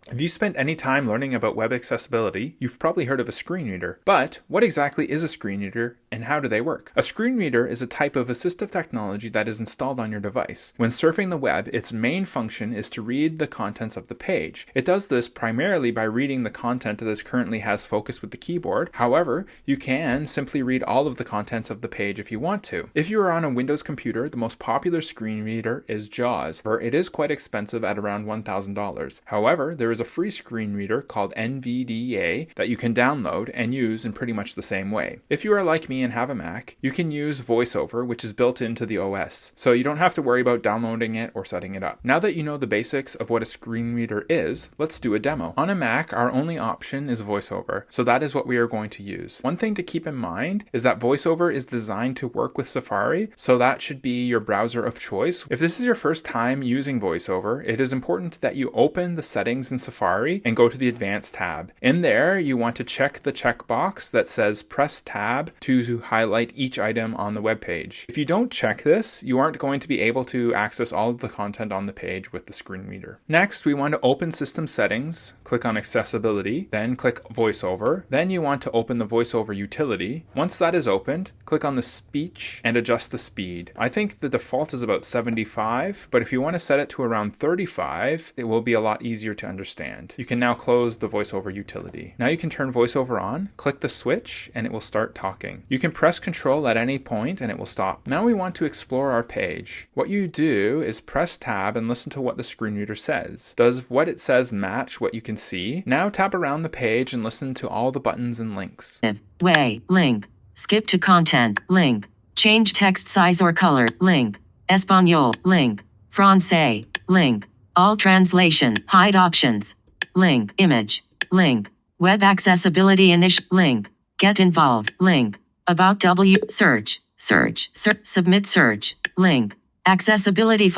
If you spent any time learning about web accessibility, you've probably heard of a screen reader. But what exactly is a screen reader and how do they work? A screen reader is a type of assistive technology that is installed on your device. When surfing the web, its main function is to read the contents of the page. It does this primarily by reading the content that currently has focus with the keyboard. However, you can simply read all of the contents of the page if you want to. If you are on a Windows computer, the most popular screen reader is JAWS, for it is quite expensive at around $1,000. However, there is a free screen reader called NVDA that you can download and use in pretty much the same way. If you are like me and have a Mac, you can use VoiceOver, which is built into the OS, so you don't have to worry about downloading it or setting it up. Now that you know the basics of what a screen reader is, let's do a demo. On a Mac, our only option is VoiceOver, so that is what we are going to use. One thing to keep in mind is that VoiceOver is designed to work with Safari, so that should be your browser of choice. If this is your first time using VoiceOver, it is important that you open the settings in Safari and go to the Advanced tab. In there, you want to check the checkbox that says press tab to highlight each item on the web page. If you don't check this, you aren't going to be able to access all of the content on the page with the screen reader. Next, we want to open System Settings, click on Accessibility, then click VoiceOver. Then you want to open the VoiceOver utility. Once that is opened, click on the speech and adjust the speed. I think the default is about 75, but if you want to set it to around 35, it will be a lot easier to understand. You can now close the VoiceOver utility. Now you can turn VoiceOver on, click the switch, and it will start talking. You can press Control at any point and it will stop. Now we want to explore our page. What you do is press tab and listen to what the screen reader says. Does what it says match what you can see? Now tap around the page and listen to all the buttons and links. Way, link. Skip to content, link. Change text size or color, link. Espanol, link. Francais, link. All translation, hide options, link. Image, link. Web accessibility link. Get involved, link. About search, submit search, link. Accessibility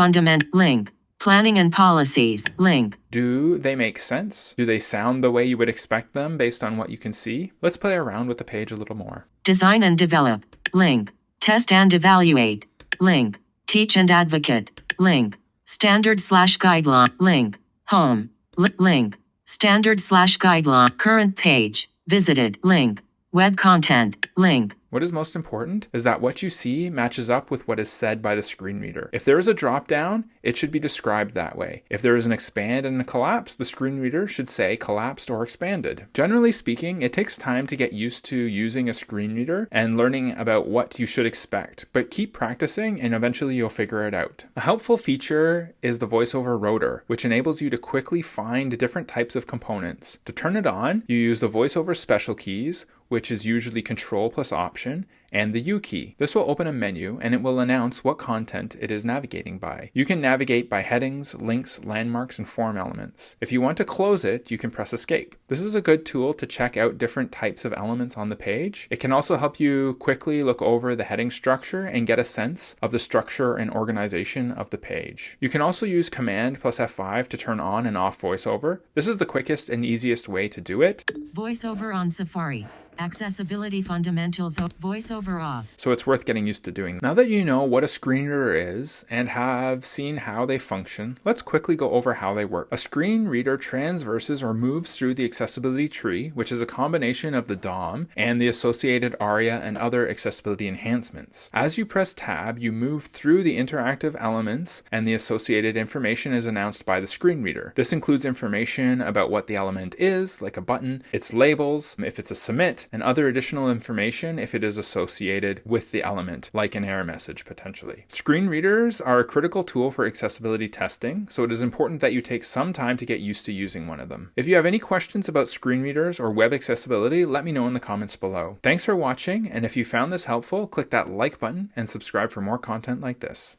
link. Planning and policies, link. Do they make sense? Do they sound the way you would expect them based on what you can see? Let's play around with the page a little more. Design and develop, link. Test and evaluate, link. Teach and advocate, link. Standard/guideline, link. Home, link. Standard/guideline, current page, visited, link. Web content, link. What is most important is that what you see matches up with what is said by the screen reader. If there is a drop down, it should be described that way. If there is an expand and a collapse, the screen reader should say collapsed or expanded. Generally speaking, it takes time to get used to using a screen reader and learning about what you should expect, but keep practicing and eventually you'll figure it out. A helpful feature is the VoiceOver rotor, which enables you to quickly find different types of components. To turn it on, you use the VoiceOver special keys, which is usually Control plus Option, and the U key. This will open a menu and it will announce what content it is navigating by. You can navigate by headings, links, landmarks, and form elements. If you want to close it, you can press Escape. This is a good tool to check out different types of elements on the page. It can also help you quickly look over the heading structure and get a sense of the structure and organization of the page. You can also use Command plus F5 to turn on and off VoiceOver. This is the quickest and easiest way to do it. VoiceOver on Safari. Accessibility fundamentals of VoiceOver off. So it's worth getting used to doing. Now that you know what a screen reader is and have seen how they function, let's quickly go over how they work. A screen reader transverses or moves through the accessibility tree, which is a combination of the DOM and the associated ARIA and other accessibility enhancements. As you press tab, you move through the interactive elements and the associated information is announced by the screen reader. This includes information about what the element is, like a button, its labels, if it's a submit, and other additional information if it is associated with the element, like an error message potentially. Screen readers are a critical tool for accessibility testing, so it is important that you take some time to get used to using one of them. If you have any questions about screen readers or web accessibility, let me know in the comments below. Thanks for watching, and if you found this helpful, click that like button and subscribe for more content like this.